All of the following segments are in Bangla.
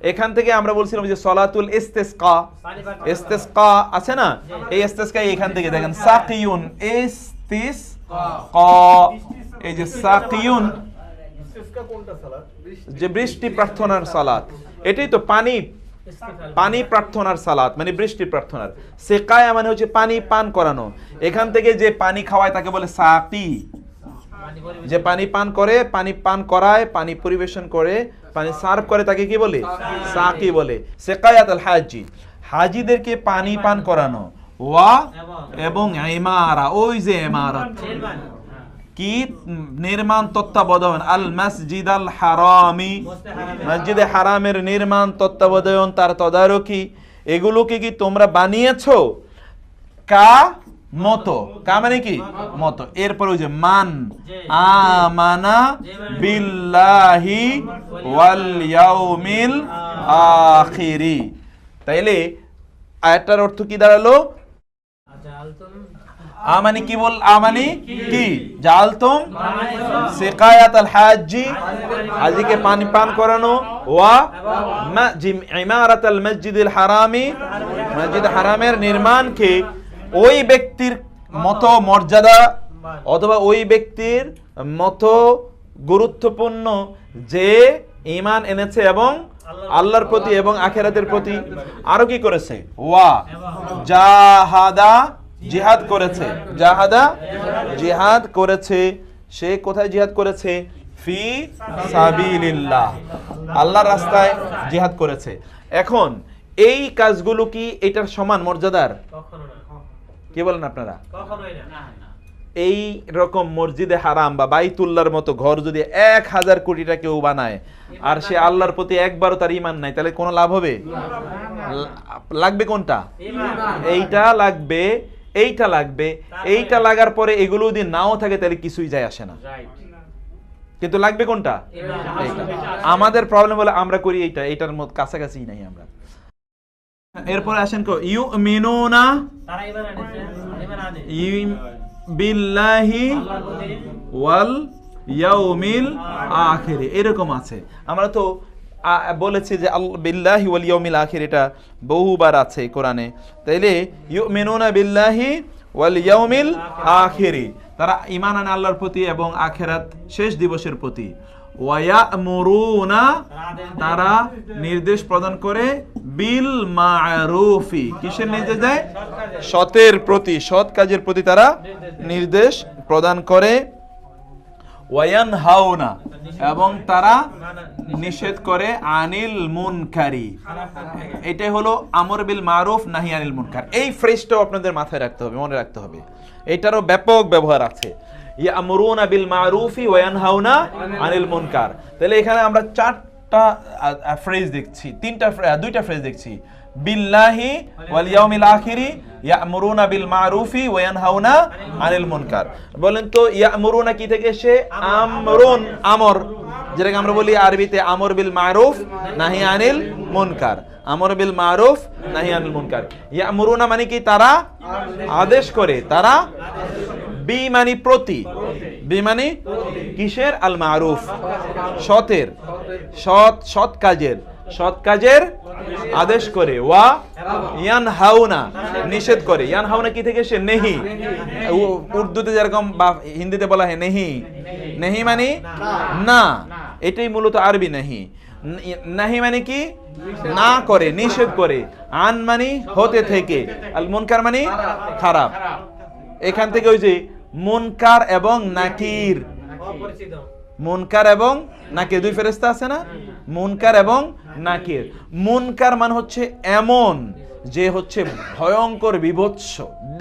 এখান থেকে আমরা বলছিলাম যে সলাতুল ইস্তিসকা, ইস্তিসকা আছে না, এই ইস্তিসকা এখান থেকে দেখেন সাকিউন ইস্তিসকা, এই যে সাকিউন যে বৃষ্টি প্রার্থনার সালাত, এটাই তো পানি প্রার্থনার সালাত মানে বৃষ্টি প্রার্থনার। সেকায়া মানে হচ্ছে পানি পান করানো, এখান থেকে যে পানি খাওয়ায় তাকে বলে সাকি, যে পানি পান করে, পানি পান করায়, পানি পরিবেশন করে, পানি সার্ভ করে তাকে কি বলে? সাকি বলে। সেকায়াতুল হাজি, হাজিদেরকে পানি পান করানো, ওয়া এবং ইমারা, ওই যে ইমারত কি নির্মাণ তত্ত্বাবধান, আল মসজিদ আল হারামি, মসজিদে হারামের নির্মাণ তত্ত্বাবধান, তার তদারকি, এগুলোকে কি তোমরা বানিয়েছো কা মতো, কা মানে কি মতো। এরপর ওই যে মান আমানা বিল্লাহি ওয়াল ইয়াউমিল আখিরি, তাইলে আয়াতটার অর্থ কি দাঁড়ালো? আমানি কি বল, আমানি কি জালতুম সিকায়াতুল হাজি, হাজিকে পানি পান করানো, ওয়া ইমারাতুল মসজিদুল হারামি, মসজিদ হারামের নির্মাণকে ওই ব্যক্তির মতো মর্যাদা অথবা ওই ব্যক্তির মতো গুরুত্বপূর্ণ যে ঈমান এনেছে এবং আল্লাহর প্রতি এবং আখিরাতের প্রতি আরো কি করেছে, ওয়া জাহাদা, জিহাদ করেছে, জাহাদা জিহাদ করেছে। সে কোথায় জিহাদ করেছে? ফি সাবিলিল্লাহ, আল্লাহর রাস্তায় জিহাদ করেছে। এখন এই কাজগুলো কি এটার সমান মর্যাদার? কি বলেন আপনারা? এই রকম মসজিদে হারাম বা বাইতুল্লাহর মতো ঘর যদি 1000 কোটিটা কেউ বানায় আর সে আল্লাহর প্রতি একবারও তার ঈমান নাই, তাহলে কোনো লাভ হবে? লাগবে কোনটা? এইটা লাগবে, এইটা লাগবে। এইটা লাগার পরে এগুলো যদি নাও থাকে তাহলে কিছুই যায় আসে না, কিন্তু লাগবে কোনটা? এইটা। আমাদের প্রবলেম হলো আমরা করি এইটা, এইটার মধ্যে কাছাকাছি নাই আমরা। এরপরে আসেন ইউমিনুনা বিল্লাহি ওয়াল ইয়াউমিল আখির, এরকম আছে। আমরা তো বলেছি যে বিল্লাহি ওয়াল ইয়াউমিল আখির, এটা বহুবার আছে কোরআনে। তাইলে ইউমিনুনা বিল্লাহি ওয়াল ইয়াউমিল আখির, তারা ঈমান আনে আল্লাহর প্রতি এবং আখিরাত শেষ দিবসের প্রতি। ওয়ায়ামুরুনা, তারা নির্দেশ প্রদান করে, বিল মা'রুফি, কিসের নির্দেশ দেয়? সতের প্রতি, সৎ কাজের প্রতি তারা নির্দেশ প্রদান করে। ওয়ায়ানহাউনা, এবং তারা নিষেধ করে আনিল মুনকারি। এটাই হলো আমর বিল মারুফ নাহি আনিল মুনকার। এই ফ্রেজটাও আপনাদের মাথায় রাখতে হবে, মনে রাখতে হবে, এটারও ব্যাপক ব্যবহার আছে। ইয়ামুরুনা বিল মারুফি ওয়া ইয়ানহাউনা আনিল মুনকার। তাহলে এখানে আমরা 4টা ফ্রেজ দেখছি, দুইটা ফ্রেজ দেখছি, বিল্লাহি ওয়াল ইয়াউমিল আখিরি, ইয়ামুরুনা বিল মারুফি ওয়া ইয়ানহাউনা আনিল মুনকার। বলেন তো ইয়ামুরুনা কি থেকে এসে? আমরুন, আমর, যেটাকে আমরা বলি আরবিতে আমর বিল মারুফ নাহি আনিল মুনকার, আমর বিল মারুফ নাহি আনিল মুনকার। ইয়ামুরুনা মানে কি? তারা আদেশ করে, তারা বি মানে প্রতি, বি মানে কিসের? আল মারুফ, সতের, সৎ কাজের আদেশ করে। ওয়া ইয়ানহাউনা, নিষেধ করে। ইয়ানহাউনা কি থেকে এসে? নেহি, উর্দুতে যেরকম বা হিন্দিতে বলা হয় নেহি, নেহি মানে না, এটাই মূলত আরবি নেহি। নাহি মানে কি? না করে, নিষেধ করে। আন মানে হতে থেকে, আল মুনকার মানে খারাপ। এখান থেকে ওই যে মুনকার এবং নাকির, মুনকার এবং নাকির, দুই ফেরেশতা আছে না, মুনকার এবং নাকির। মুনকার মানে হচ্ছে এমন যে হচ্ছে ভয়ঙ্কর, বিভৎস,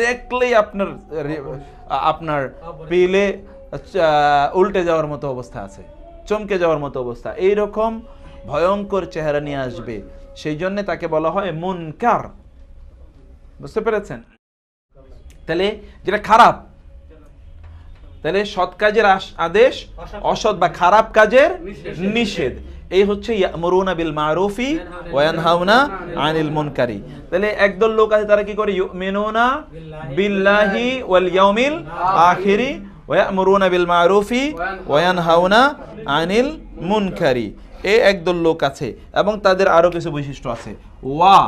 দেখলেই আপনার পিলে উল্টে যাওয়ার মতো অবস্থা আছে, চমকে যাওয়ার মতো অবস্থা, এইরকম ভয়ঙ্কর চেহারা নিয়ে আসবে, সেই জন্য তাকে বলা হয় মুনকার। বুঝতে পেরেছেন? তাহলে যেটা খারাপ, তাহলে সৎ কাজের আদেশ, অসৎ বা খারাপ কাজের নিষেধ, এই হচ্ছে ইয়ামুরুনা বিল মারুফি ওয়া ইয়ানহাউনা আনিল মুনকারি। তাহলে একদল লোক আছে, তারা কি করে? ইউমিনুনা বিল্লাহি ওয়াল ইয়াউমিল আখিরি ওয়া ইয়ামুরুনা বিল মারুফি ওয়া ইয়ানহাউনা আনিল মুনকারি। এই একদল লোক আছে এবং তাদের আরো কিছু বৈশিষ্ট্য আছে। ওয়া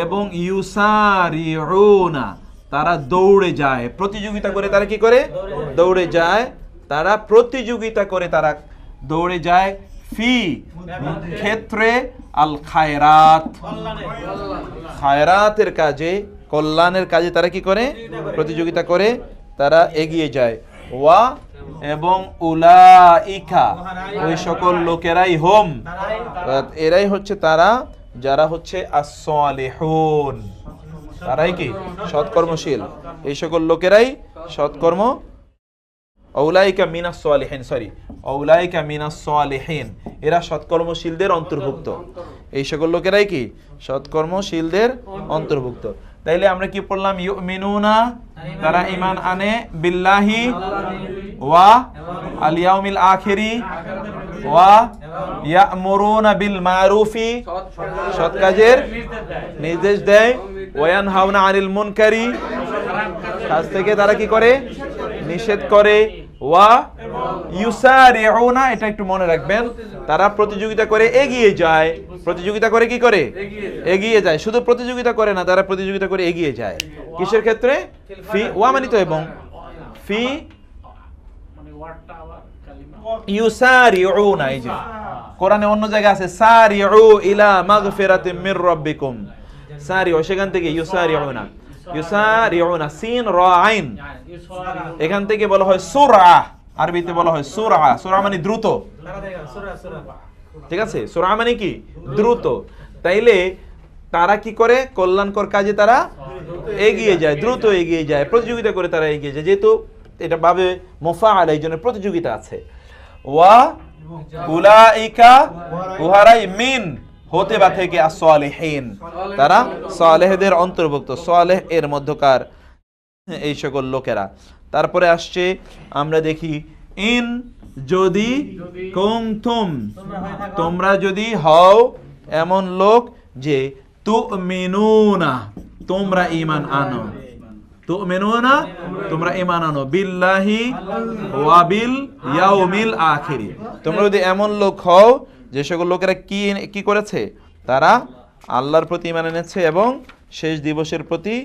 এবং ইউসারিউনা, তারা দৌড়ে যায়, প্রতিযোগিতা করে। তারা কি করে? দৌড়ে যায়। তারা প্রতিযোগিতা করে, তারা দৌড়ে যায়। ফি ক্ষেত্রে আল খায়রাত, খায়রাতের কাজে, কল্যাণের কাজে তারা কি করে? প্রতিযোগিতা করে, তারা এগিয়ে যায়। ওয়া এবং উলাইকা, ওই সকল লোকেরাই হোম, এরাই হচ্ছে তারা যারা হচ্ছে as-সালিহুন, তারাই কি? সৎকর্মশীল। এই সকল লোকেরাই সৎকর্ম। উলাইকা মিনাস সালিহিন, উলাইকা মিনাস সালিহিন, এরা সৎকর্মশীলদের অন্তর্ভুক্ত। এই সকল লোকেরাই কি? সৎকর্মশীলদের অন্তর্ভুক্ত। তাইলে আমরা কি পড়লাম? ইউমিনুনা, তারা ঈমান আনে, বিল্লাহি ওয়া আল ইয়াউমিল আখিরি, ওয়া ইয়া'মুরুনা বিল মারুফি, সৎ কাজের নির্দেশ দেয়, ওয়া ইয়ানহাউনা আনিল মুনকারি, কাজ থেকে তারা কি করে? নিষেধ করে। ওয়া ইউসারিউনা, এটা একটু মনে রাখবেন, তারা প্রতিযোগিতা করে এগিয়ে যায়। প্রতিযোগিতা করে কি করে? এগিয়ে যায়। শুধু প্রতিযোগিতা করে না, তারা প্রতিযোগিতা করে এগিয়ে যায়। কিসের ক্ষেত্রে? ফি ওয়া মানিত এবং ফি ইউসারিউনা, এই যে কোরআনে অন্য জায়গায় আছে সারিউ ইলা মাগফিরাতিম মির রাব্বিকুম, সারিউ, সেখান থেকে ইউসারিউনা, ইউসারিউনা সিন রা আইন, এখান থেকে বলা হয় সুরআ, আরবিতে বলা হয় সুরআ। সুরআ মানে দ্রুত, ঠিক আছে? সুরআ মানে কি? দ্রুত। তাইলে তারা কি করে? কল্যাণকর কাজে তারা এগিয়ে যায়, দ্রুত এগিয়ে যায়, প্রতিযোগিতা করে তারা এগিয়ে যায়। যেহেতু এটা ভাবে মুফাআল, এই জন্য প্রতিযোগিতা আছে। ওয়া উলাইকা, উহারাই মিন হতে বা থেকে as-সালিহিন, তারা সালেহদের অন্তর্ভুক্ত, সালেহ এর মধ্যকার এই সকল লোকেরা। তারপরে আসছে, আমরা দেখি ইন, যদি, কুনতুম, তোমরা যদি হও এমন লোক যে তুমিনুনা, তোমরা ঈমান আনো, তুমিনুনা, তোমরা ঈমান আনো, বিল্লাহি ওয়া বিল ইয়াউমিল আখিরি, তোমরা যদি এমন লোক হও যে সকল লোকেরা কি করেছে? তারা আল্লাহর প্রতি ঈমান এনেছে এবং শেষ দিবসের প্রতি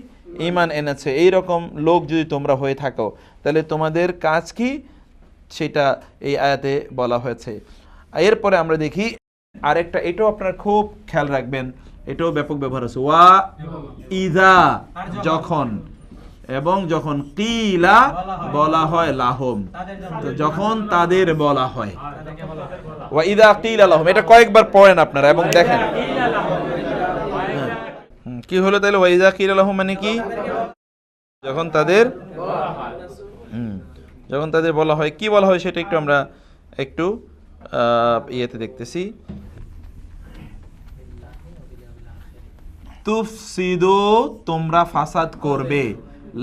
ঈমান এনেছে। এই রকম লোক যদি তোমরা হয়ে থাকো, তাহলে তোমাদের কাজ কি? সেটা এই আয়াতে বলা হয়েছে। এরপরে আমরা দেখি আরেকটা, এটাও আপনারা খুব খেয়াল রাখবেন, এটাও ব্যাপক ব্যবহার আছে। ওয়া ইযা, যখন, এবং যখন, কিলা, বলা হয়, লাহুম, তো যখন তাদের বলা হয়। ওয়া ইযা কিলা লাহুম, এটা কয়েকবার পড়েন আপনারা এবং দেখেন কি হলো। তাহলে ওয়া ইযা কিলা লাহুম মানে কি? যখন তাদের বলা হয়। কি বলা হয় সেটা একটু আমরা একটু ইয়েতে দেখতেছি। তুফসিদু, তোমরা ফাসাদ করবে,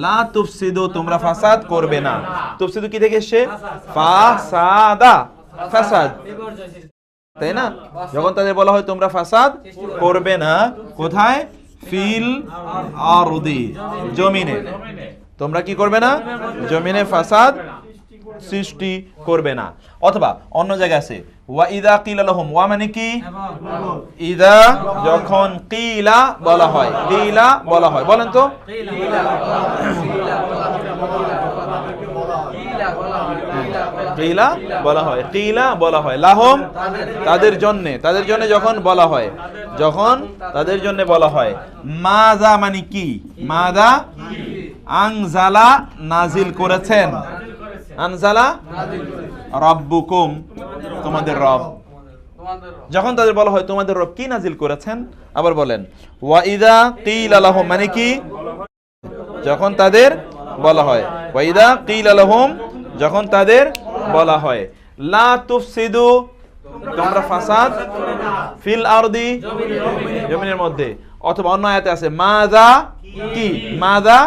লা তুফসিদু, তোমরা ফাসাদ করবে না। তুফসিদু কি থেকে এসেছে? ফাসাদা, ফাসাদ, তাই না? যখন তাদের বলা হয় তোমরা ফাসাদ করবে না, কোথায়? ফিল আরদি, জমিনে, তোমরা কি করবে না? জমিনে ফাসাদ সৃষ্টি করবে না। অথবা অন্য জায়গায় আছে ওয়া ইযা কিলা লাহুম, ওয়া মানে কি? ইযা, যখন, কিলা বলা হয়, কিলা বলা হয়, বলেন তো। কিলা বলা হয়, কিলা বলা হয়, লাহুম, তাদের জন্য, তাদের জন্য যখন বলা হয়, যখন তাদের জন্য বলা হয়। মাজা মানে কি? মাজা, আনজালা, নাজিল করেছেন, আনজালা রাব্বুকুম, তোমাদের রব। যখন তাদের বলা হয় তোমাদের রব কি নাজিল করেছেন, আবার বলেন ওয়া ইযা কিলা লাহুম মানে কি? যখন তাদের বলা হয়, ওয়া ইযা কিলা লাহুম, যখন তাদের বলা হয়, লা তুফসিদু, তোমরা ফাসাদ, ফিল আরদি, জমিনের মধ্যে। অথবা অন্য আয়াতে আছে মাজা কি? মাজা,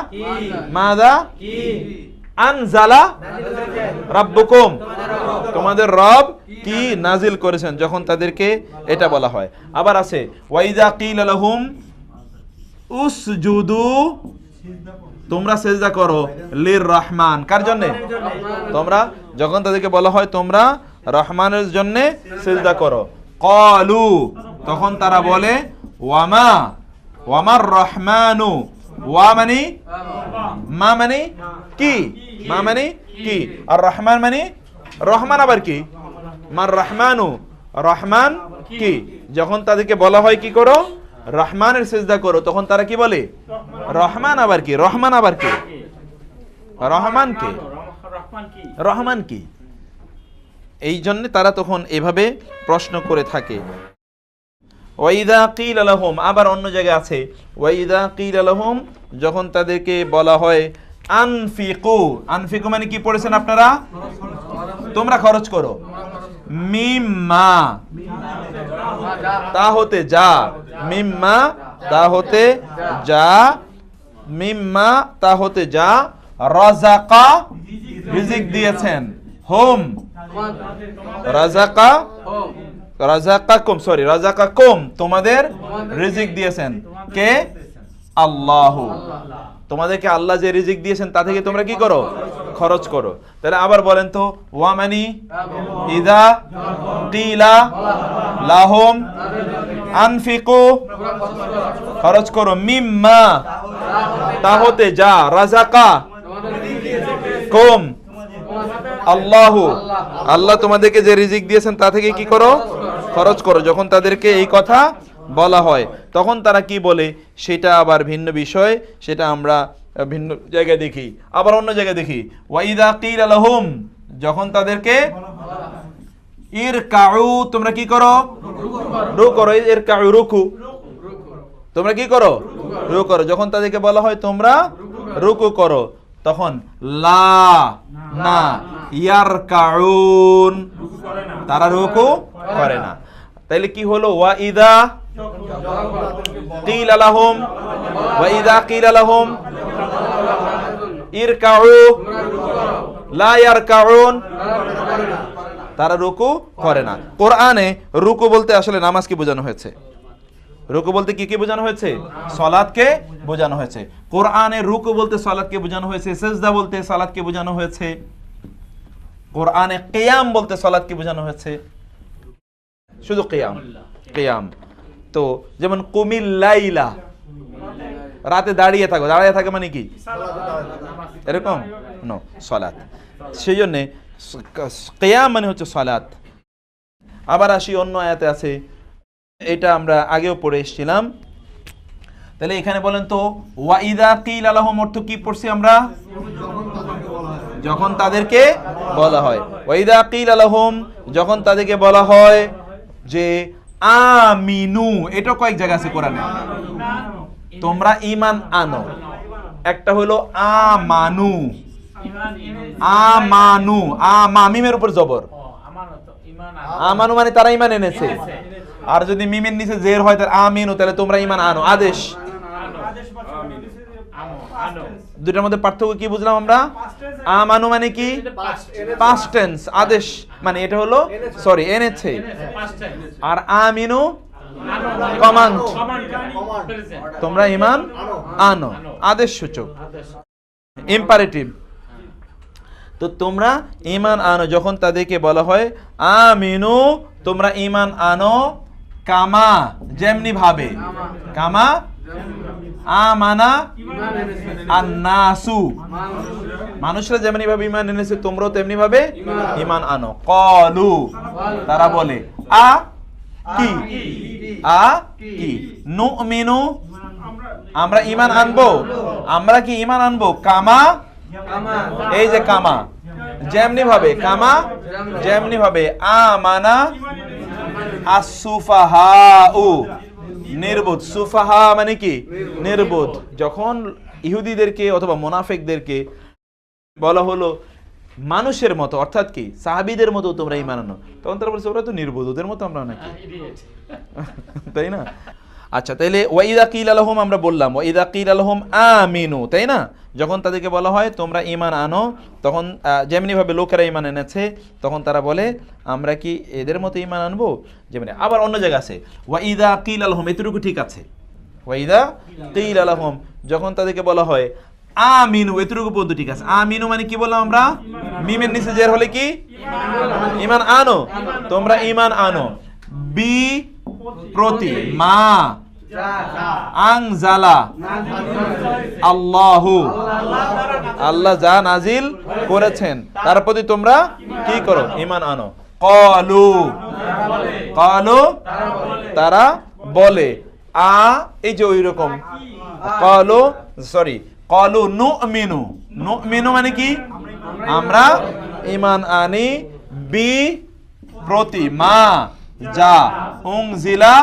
মাজা আনজালা রাব্বুকুম, তোমাদের রব কি নাজিল করেছেন, যখন তাদেরকে এটা বলা হয়। আবার আছে ওয়া ইযা কিলা লাহুম উসজুদু, তোমরা সিজদা করো, লির রহমান, কার জন্য? তোমরা, যখন তাদেরকে বলা হয় তোমরা রহমানের জন্য সিজদা করো, ক্বালু, তখন তারা বলে ওয়ামা, ওয়ামার রহমানু, ওয়া মানে মা মানে কি, মা মানে কি, আর রহমান মানে রহমান আবার কি, মার রহমানু, রহমান কি। যখন তাদেরকে বলা হয় কি করো, রহমানের সিজদা করো, তখন তারা কি বলে, রহমান আবার কি, রহমান আবার কি, রহমান কি, রহমান কি। এই জন্য তারা তখন এভাবে প্রশ্ন করে থাকে। ওয়াইদা কিল লাহুম, আবার অন্য জায়গায় আছে ওয়াইদা কিল লাহুম, যখন তাদেরকে বলা হয় আনফিকু, আনফিকু মানে কি পড়েছেন আপনারা, তোমরা খরচ করো, মিম্মা তা হতে যা, মিম্মা তা হতে যা, মিম্মা তা হতে যা, রাযাকা রিজিক দিয়েছেন, হুম রাযাকা, রাযাকাকুম, সরি রাযাকাকুম তোমাদের রিজিক দিয়েছেন কে, আল্লাহ, তোমাদেরকে আল্লাহ যে রিজিক দিয়েছেন তা থেকে তোমরা কি করো, খরচ করো। তাহলে আবার বলেন তো, ওয়া মানি ইদা কিলা লাহুম আনফিকু, খরচ করো, মিম্মা তা হতে যা, রাযাকা কুম আল্লাহু, আল্লাহ তোমাদেরকে যে রিজিক দিয়েছেন তা থেকে কি করো, খরচ করো। যখন তাদেরকে এই কথা বলা হয় তখন তারা কি বলে সেটা আবার ভিন্ন বিষয়, সেটা আমরা ভিন্ন জায়গায় দেখি। আবার অন্য জায়গায় দেখি ওয়াইদা কিলা লাহুম, যখন তাদেরকে ইরকাউ, তোমরা কি করো, রুকু করো, ইরকাউ রুকু, তোমরা কি করো, রুকু করো। যখন তাদেরকে বলা হয় তোমরা রুকু করো, তখন লা না ইয়ারকাউন, তারা রুকু করে না। তাইলে কি হলো, ওয়াইদা কিলা লাহুম, ওয়াইদা কিলা লাহুম ইরকাউ লা ইয়ারকাউন, তারা রুকু করে না। কোরআনে রুকু বলতে আসলে নামাজকে বোঝানো হয়েছে। রুকু বলতে কি কি বোঝানো হয়েছে, সালাতকে বোঝানো হয়েছে। কোরআনে রুকু বলতে সালাতকে বোঝানো হয়েছে, সিজদা বলতে সালাতকে বোঝানো হয়েছে, কোরআনে কিয়াম বলতে সালাতকে বোঝানো হয়েছে, শুধু কিয়াম, কিয়াম। তো যেমন কুমিল লাইলা, রাতে দাঁড়িয়ে থাকো, দাঁড়িয়ে থাকে মানে কি, এরকম নো, সালাত। সেই জন্য কিয়াম মানে হচ্ছে সালাত। আবার আসি অন্য আয়াতে আছে, এটা আমরা আগেও পড়ে এসেছিলাম। তাহলে এখানে বলেন তো ওয়াইদা কিলা লাহুম অর্থ কি পড়ছি আমরা, যখন তাদেরকে বলা হয়, ওয়াইদা কিলা লাহুম যখন তাদেরকে বলা হয় যে আমিনু, এটা কয়েক জায়গা আছে কোরআনে, তোমরা ঈমান আনো। একটা হলো আমানু, আমানু, মিমের উপর জবর, আমানু মানে তারা ঈমান এনেছে। আর যদি মিমের নিচে জের হয় তাহলে আমিনু, তাহলে তোমরা ঈমান আনো, আদেশ। দুটার মধ্যে পার্থক্য কি বুঝলাম আমরা, আমানু মানে কি পাস্ট টেন্স, আদেশ মানে এটা হলো সরি এনেছে, আর আমিনু কমান্ড, তোমরা ঈমান আনো, আদেশ সূচক, ইম্পারেটিভ। তো তোমরা ঈমান আনো, যখন তাদেরকে বলা হয় আমিনু তোমরা ঈমান আনো, কামা যেমনি ভাবে, কামা আমানা আন্নাসু, মানুষরা যেমনি ভাবে ঈমান এনেছে তোমরাও তেমনি ভাবে ঈমান আনো। ক্বালু তারা বলে, আ কি, আ কি, নুমিনু আমরা ঈমান আনবো, আমরা কি ঈমান আনবো, কামা, এই যে কামা যেমনি ভাবে, কামা যেমনি ভাবে, আমানা আসুফাহাউ নির্বোধ, সুফাহা মানে কি নির্বোধ। যখন ইহুদিদেরকে অথবা মুনাফিকদেরকে বলা হলো মানুষের মতো, অর্থাৎ কি সাহাবীদের মতো তোমরা ঈমান আনো, তখন তারা বলছে ওরা তো নির্বোধ, ওদের মতো আমরা নাকি, তাই না? আচ্ছা, তাইলে ওয়াইদা কিলা লাহুম আমরা বললাম, ওয়াইদা কিলা লাহুম আমিনু, তাই না? যখন তাদেরকে বলা হয় তোমরা ঈমান আনো, তখন যেমনি ভাবে লোকেরা ঈমান এনেছে তখন তারা বলে আমরা কি এদের মতো ঈমান আনবো, যেমনি। আবার অন্য জায়গা আছে ওয়াইদা কিলা লাহুম, এতটুকু ঠিক আছে, ওয়াইদা কিলা লাহুম যখন তাদেরকে বলা হয় আমিনু, এতটুকু পর্যন্ত ঠিক আছে। আমিনু মানে কি বললাম আমরা, মিমের নিচে জের হলে কি ঈমান আনো, তোমরা ঈমান আনো, বি প্রতি, মা আনজালা আল্লাহু আল্লাহ যা নাজিল করেছেন তার প্রতি তোমরা কি করো? ঈমান আনো। ক্বালু ক্বালু তারা বলে, এই যে ওইরকম ক্বালু ক্বালু নুমিনু, নুমিনু মানে কি? আমরা ঈমান আনি, বি প্রতি, মা যা উনজিলা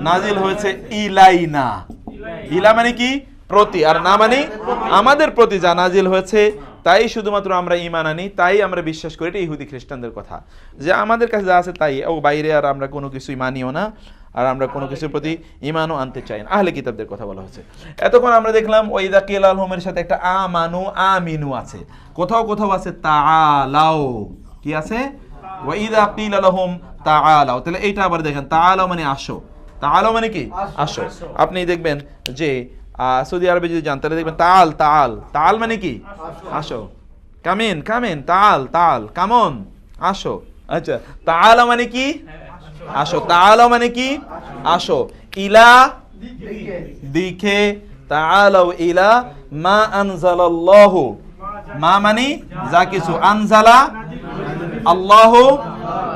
নাজিল হয়েছে, ইলাইনা, ইলা মানে কি? প্রতি, আর না মানে আমাদের প্রতি যা নাজিল হয়েছে তাই শুধুমাত্র আমরা ঈমান আনি, তাই আমরা বিশ্বাস করি। এটা ইহুদি খ্রিস্টানদের কথা, যে আমাদের কাছে যা আছে তাই, ও বাইরে আর আমরা কোনো কিছুই মানিও না, আর আমরা কোনো কিছুর প্রতি ঈমানও আনতে চাই না। আহলে কিতাবদের কথা বলা হয়েছে। এতক্ষণ আমরা দেখলাম ওয়াইদা কিলা লাহুমের সাথে একটা আমানু আমিনু আছে, কোথাও কোথাও আছে তাআলাও, কি আছে? ওয়াইদা কিলা লাহুম তাআলাও, তাহলে এইটা আবার দেখেন, তাআলাও মানে আসো, তাআলাও মানে কি? আসো। আপনি দেখবেন যে সৌদি আরবে যদি যান তাহলে দেখবেন তাআল, তাআল, তাআল মানে কি? আসো। কামিন, কামিন, তাআল, তাআল, কামন, আসো। আচ্ছা, তাআলা মানে কি? আসো। তাআলা মানে কি? আসো। ইলা দিকে, তাআলাও ইলা মা আনজালাল্লাহু, মা মানে যা কিছু, আনজালা আল্লাহু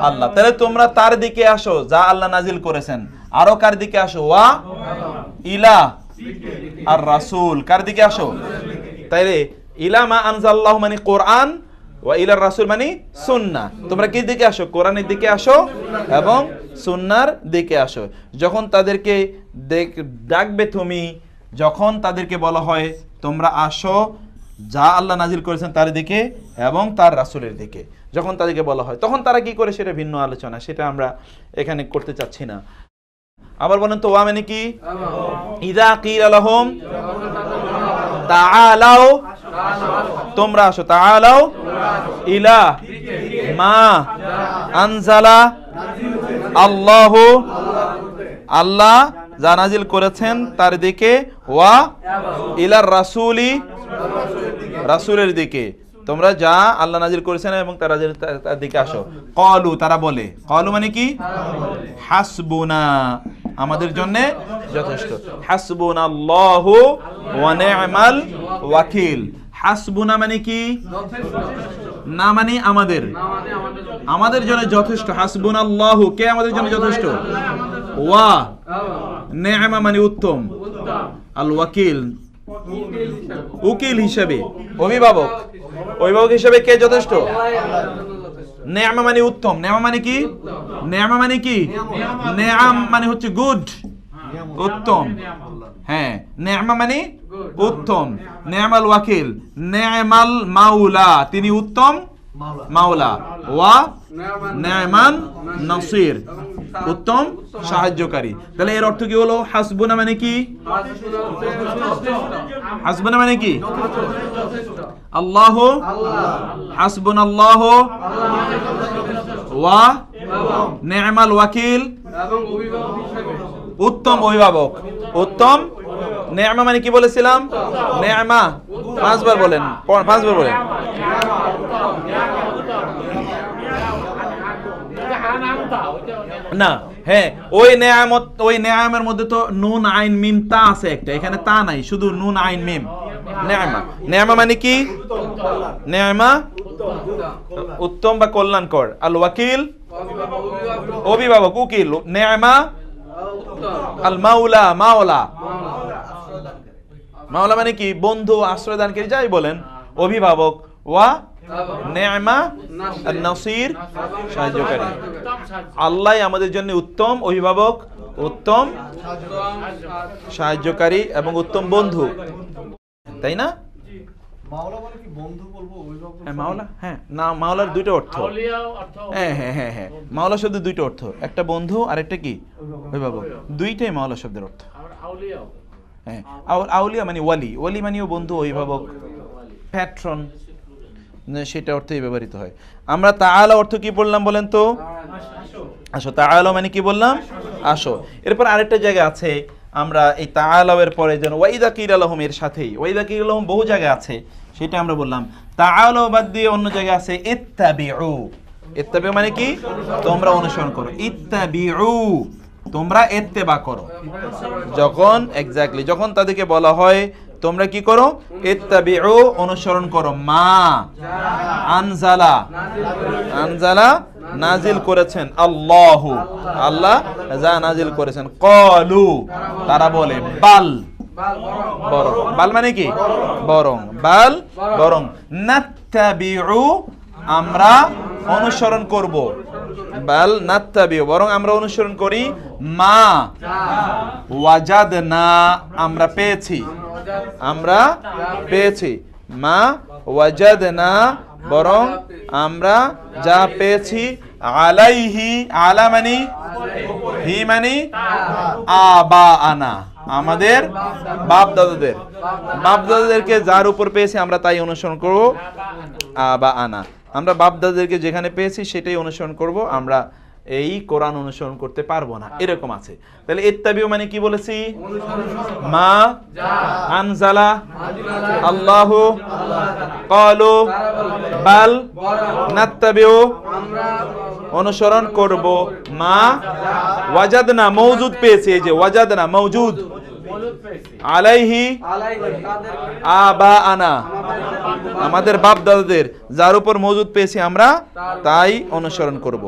আল্লাহ, তাহলে তোমরা তার দিকে আসো যা আল্লাহ নাজিল করেছেন। আরো কার দিকে আসো? ওয়া ইলা আর রাসূল, কার দিকে আসো? তাইলে ইলা মা আনজালাল্লাহু মানে কোরআন, ওয়া ইলা রাসূল মানে সুন্নাহ। তোমরা কি দিকে আসো? কোরআনের দিকে আসো এবং সুন্নাহর দিকে আসো। যখন তাদেরকে ডাকবে তুমি, যখন তাদেরকে বলা হয় তোমরা আসো যা আল্লাহ নাজিল করেছেন তার দিকে এবং তার রাসূলের দিকে, যখন তাদেরকে বলা হয় তখন তারা কি করে সেটা ভিন্ন আলোচনা, সেটা আমরা এখানে করতে চাচ্ছি না। আবার বলেন তো, ওয়া মানে কি? ইযা কিলা লাহুম তাআলাও, তোমরা আসো, তাআলাও ইলা মা আনজালা আল্লাহু, আল্লাহ যা নাজিল করেছেন তার দিকে, ওয়া ইলার রাসূলি, রাসূলের দিকে, তোমরা যা আল্লাহ নাজিল করেছেন এবং তার দিকে আসো। ক্বালু তারা বলে, ক্বালু মানে কি? হাসবুনা আমাদের জন্য যথেষ্ট, হাসবুনাল্লাহু ওয়া নি'মাল ওয়াকিল। হাসবুনা মানে কি? না মানে আমাদের, আমাদের জন্য যথেষ্ট। হাসবুনাল্লাহু কে আমাদের জন্য যথেষ্ট? ওয়া নি'মা মানে উত্তম, আল ওয়াকিল উকিল হিসেবে, অভিভাবক, অভিভাবক হিসেবে কে যথেষ্ট? নি'মা মানে উত্তম। নি'মা মানে কি? নি'মা মানে কি? নি'ম মানে হচ্ছে গুড, উত্তম। হ্যাঁ, নি'মা মানে উত্তম। নি'মাল ওয়াকিল, নি'মাল মাওলা তিনি উত্তম মাওলা, ওয়া নি'মান নাসির উত্তম সাহায্যকারী। তাহলে এর অর্থ কি হলো? হাসবুনা মানে কি? হাসবুনা মানে কি? আল্লাহু, হাসবুনাল্লাহু ওয়া নি'মাল ওয়াকিল, উত্তম অভিভাবক, উত্তম। নি'মা মানে কি বলেছিলাম? নি'মা পাঁচবার বলেন, পাঁচবার বলেন। না, হ্যাঁ, ওই নেয়ামত, ওই নেয়ামের মধ্যে তো নুন আইন মিম তা আছে একটা, এখানে তা নাই, শুধু নুন আইন মিম। নেয়ামা, নেয়ামা মানে কি? নেয়ামা উত্তম বা কল্যাণকর, আল ওয়াকিল অভিভাবক, উকিল। নেয়ামা আল মাওলা, মাওলা, মাওলা মানে কি? বন্ধু, আশ্রয়দানকারী, যাই বলেন, অভিভাবক। ওয়া নেয়ামা আর নাসির সাহায্যকারী। আল্লাহ আমাদের জন্য উত্তম অভিভাবক, উত্তম সাহায্যকারী এবং উত্তম বন্ধু, তাই না? মাওলা মানে কি? বন্ধু বলবো, অভিভাবক? হ্যাঁ, মাওলা, হ্যাঁ, না, মাওলার দুটো অর্থ। হ্যাঁ হ্যাঁ হ্যাঁ হ্যাঁ, মাওলা শব্দের দুটো অর্থ, একটা বন্ধু আর একটা কি? অভিভাবক। দুইটাই মাওলা শব্দের অর্থ। হ্যাঁ, আউলিয়া মানে ওয়ালি, ওয়ালি মানেও বন্ধু, অভিভাবক, প্যাট্রন, সেটা অর্থেই ব্যবহৃত হয়। আমরা তাআলা অর্থ কি বললাম বলেন তো? আসো। তাআলা মানে কি বললাম? আসো। এরপর আরেকটা জায়গা আছে, আমরা এই তাআলা এর পরে যেন ওয়াইদা কিলা লাহুম এর সাথেই ওয়াইদা কিলা লাহুম বহু জায়গায় আছে, সেটা আমরা বললাম। তাআলা বাদ দিয়ে অন্য জায়গায় আছে ইত্তাবিউ, ইত্তাবিউ মানে কি? তোমরা অনুসরণ করো। ইত্তাবিউ, তোমরা ইত্তেবা করো। যখন এক্স্যাক্টলি যখন তাদেরকে বলা হয় তোমরা কি করো? ইত্তাবিউ, অনুসরণ করো। মা আনজালা, আনজালা নাজিল করেছেন, আল্লাহু, আল্লাহ যা নাজিল করেছেন। ক্বালু, তারা বলে, বাল, বরং, বাল মানে কি? বরং, বাল বরং, নাত্তাবিউ, আমরা অনুসরণ করব, বাল নাত্তাবিউ, বরং আমরা অনুসরণ করি, মা ওয়াজাদনা, আমরা পেয়েছি, আমরা পেয়েছি, মা ওয়াজাদনা, বরং আমরা যা পেয়েছি, আলাইহি, আলা মানি হি মানি আবাআনা, আমাদের বাপ দাদাদের, বাপ দাদাদেরকে যার উপর পেয়েছি আমরা তাই অনুসরণ করব। আবাআনা, আমরা বাপ দাদাদেরকে যেখানে পেয়েছি সেটাই অনুসরণ করব, আমরা এই কোরআন অনুসরণ করতে পারবো না, এরকম আছে। তাহলে ইত্তাবিউ মানে কি বলেছি? মা আনজালা আল্লাহু, ক্বালু বাল নাত্তাবিউ, অনুসরণ করব, মা ওয়াজাদনা, মওজুদ পেয়েছি, এই যে ওয়াজাদনা মওজুদ, আলাইহি আবাআনা, আমাদের বাপ দাদাদের যার উপর মওজুদ পেয়েছি আমরা তাই অনুসরণ করব।